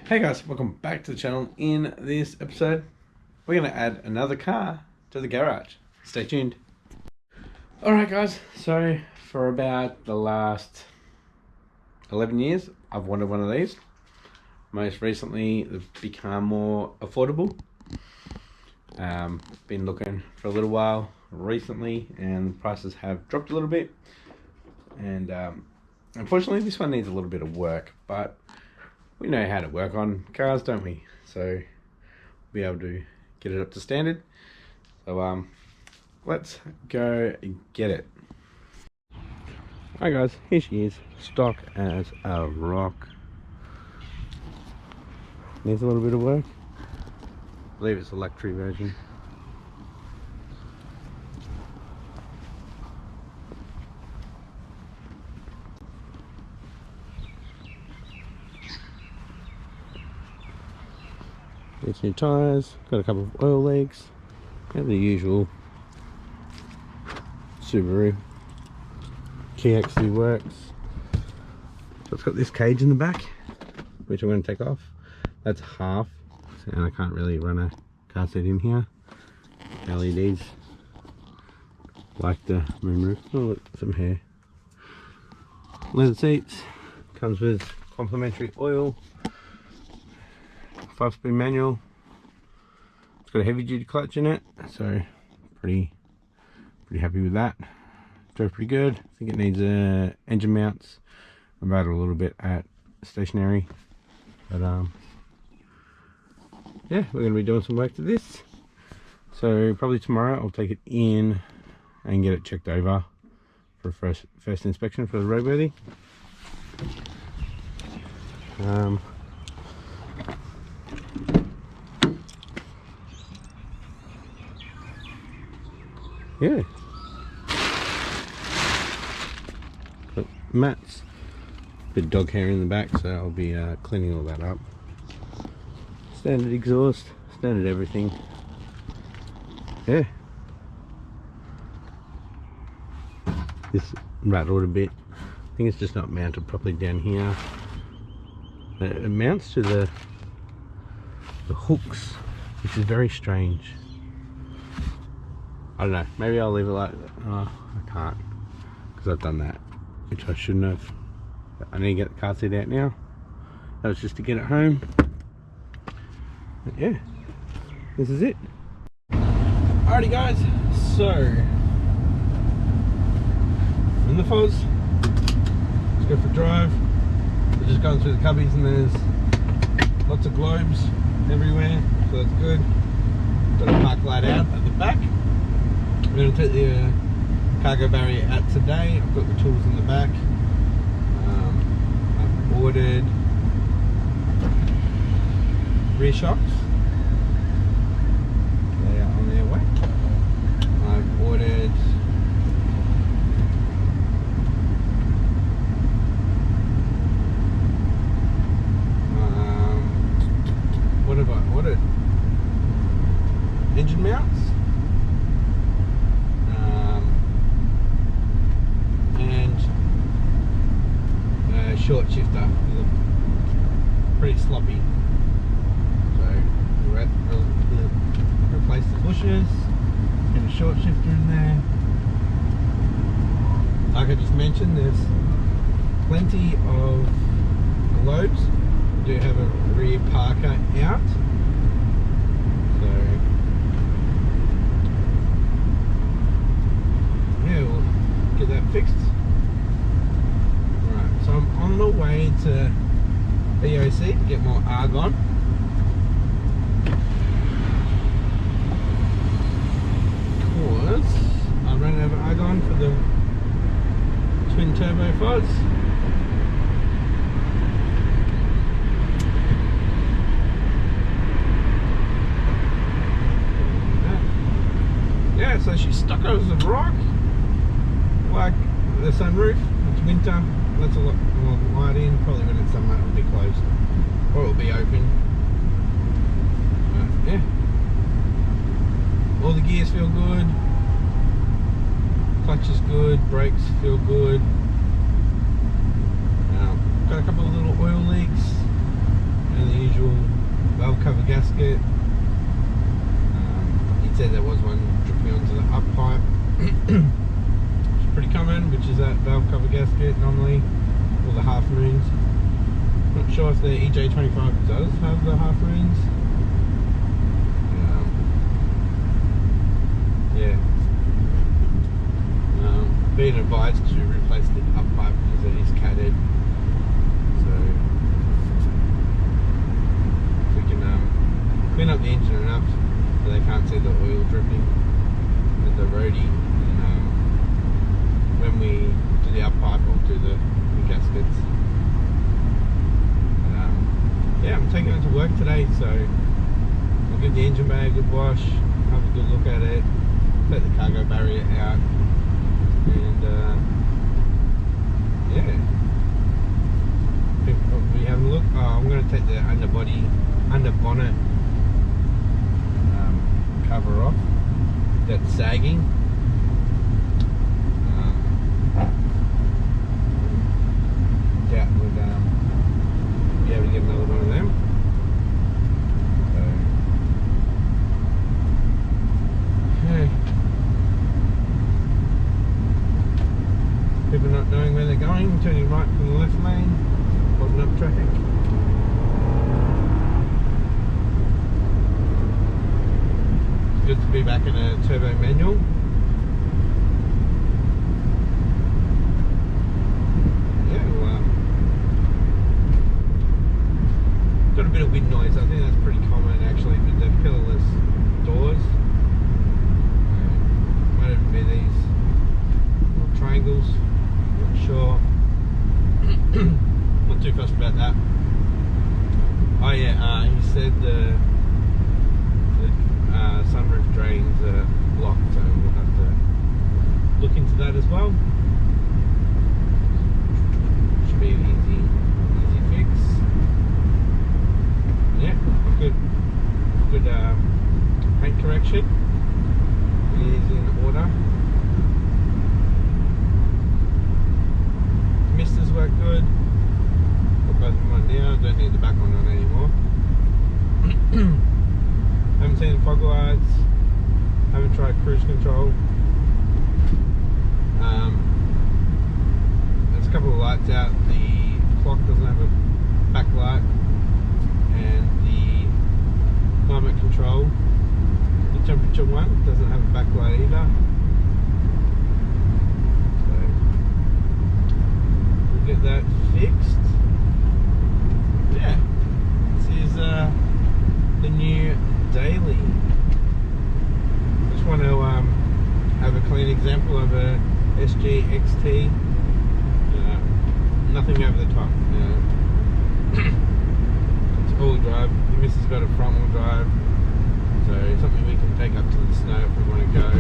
Hey guys, welcome back to the channel. In this episode, we're going to add another car to the garage. Stay tuned. Alright guys, so for about the last 11 years, I've wanted one of these. Most recently, they've become more affordable. Been looking for a little while recently, and the prices have dropped a little bit. And unfortunately, this one needs a little bit of work, but we know how to work on cars, don't we? So we'll be able to get it up to standard. So let's go get it. Alright guys, here she is, stock as a rock. Needs a little bit of work. I believe it's a luxury version. It's new tyres, got a couple of oil leaks, and the usual Subaru key actually works. So it's got this cage in the back, which I'm going to take off. That's half, and I can't really run a car seat in here. LEDs, like the moonroof. Oh look, some hair. Leather seats, comes with complimentary oil. 5-speed manual. It's got a heavy duty clutch in it, so pretty happy with that. Drove pretty good. I think it needs engine mounts. I've had a little bit at stationary, but yeah, we're going to be doing some work to this. So probably tomorrow I'll take it in and get it checked over for a first inspection for the roadworthy. Yeah. Got mats, bit of dog hair in the back, so I'll be cleaning all that up. Standard exhaust, standard everything. Yeah. This rattled a bit. I think it's just not mounted properly down here. It mounts to the hooks, which is very strange. I don't know, maybe I'll leave it like that. Oh, I can't, because I've done that, which I shouldn't have. But I need to get the car seat out now. That was just to get it home. But yeah, this is it. Alrighty guys, so in the Foz, let's go for a drive. We're just going through the cubbies and there's lots of globes everywhere, so that's good. Got a park light out at the back. I'm going to take the cargo barrier out today. I've got the tools in the back. I've ordered rear shocks. They are on their way. I've ordered what have I ordered? Engine mounts. Short shifter, pretty sloppy, so we'll replace the bushes, get a short shifter in there. Like I just mentioned, there's plenty of globes. We do have a rear parker out, so yeah, we'll get that fixed. So I'm on the way to EOC to get more argon. Because I ran out of argon for the twin turbo Foz. Yeah, so she's stuck as a rock. Like the sunroof, it's winter. Let's a lot more light in. Probably when it's summer it'll be closed, or it'll be open. Yeah, all the gears feel good. Clutch is good. Brakes feel good. Got a couple of little oil leaks and the usual cover gasket. He said there was one dripping onto the up pipe, which is pretty common, which is that valve cover gasket normally, or the half moons. Not sure if the EJ25 does have the half moons. Yeah. Being advised to replace the up pipe because it is catted. So if we can clean up the engine enough so they can't see the oil dripping with the roadie, and when we do the up pipe, we'll do the gaskets. Yeah, I'm taking it to work today, so I'll give the engine bay a good wash, have a good look at it, let the cargo barrier out, and yeah, I think probably having a look. Oh, I'm going to take the under bonnet cover off, that's sagging. Doubt we'd be able to get another one of them. People not knowing where they're going, turning right from the left lane, holding up traffic. It's good to be back in a turbo manual. Yeah, well, got a bit of wind noise. I think that's pretty common actually with the pillarless doors. Might even be these little triangles. Not sure. Not too fussed about that. Oh yeah, he said the sunroof drains are blocked, so we'll have to look into that as well. Should be an easy fix. Yeah, good paint correction. It is in order. Misters work good. Got both of them on now. Don't need the back one on anymore. Haven't seen the fog lights. Haven't tried cruise control. There's a couple of lights out. The clock doesn't have a backlight, and the climate control, the temperature one, doesn't have a backlight either. Get that fixed. Yeah, this is the new daily. Just want to have a clean example of a SG XT. Nothing over the top. It's all-wheel drive. The missus has got a front-wheel drive, so it's something we can take up to the snow if we want to go.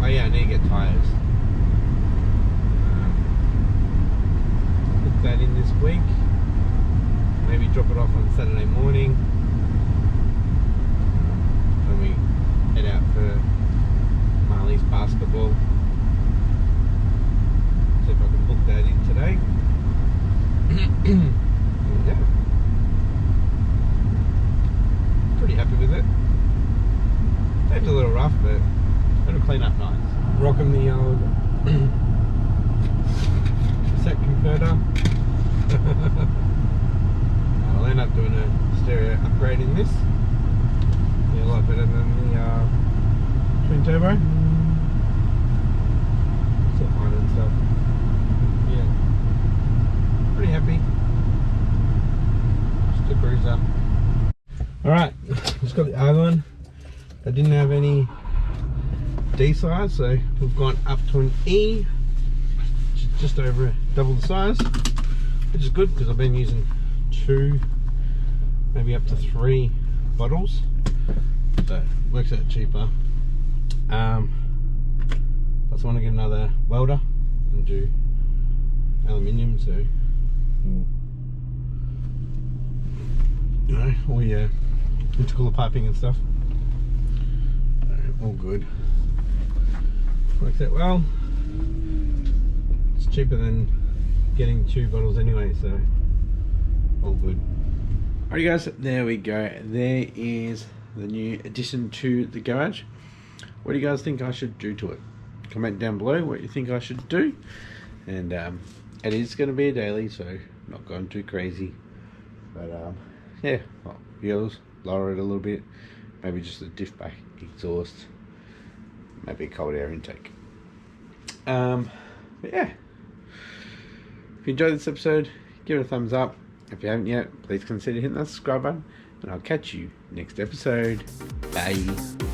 Oh yeah, I need to get tyres. That in this week, maybe drop it off on Saturday morning when we head out for Marley's basketball. See if I can book that in today. Yeah, pretty happy with it. Seems a little rough, but it'll clean up nice. Rocking the old set converter. I'll end up doing a stereo upgrade in this. Yeah, a lot better than the twin turbo. Still fine and stuff. Yeah, pretty happy. Just a cruiser. Alright, just got the Argon. I didn't have any D size, so we've gone up to an E, just over double the size, which is good because I've been using 2, maybe up to 3 bottles, so it works out cheaper. Plus I want to get another welder and do aluminium, so you know, all your intercooler piping and stuff. So, all good. Works out well. It's cheaper than getting 2 bottles anyway, so all good. Alright guys, there we go. There is the new addition to the garage. What do you guys think I should do to it? Comment down below what you think I should do. And it is going to be a daily, so not going too crazy. But yeah, wheels, lower it a little bit. Maybe just a diff back exhaust. Maybe a cold air intake. But yeah. If you enjoyed this episode, give it a thumbs up. If you haven't yet, please consider hitting that subscribe button. And I'll catch you next episode. Bye.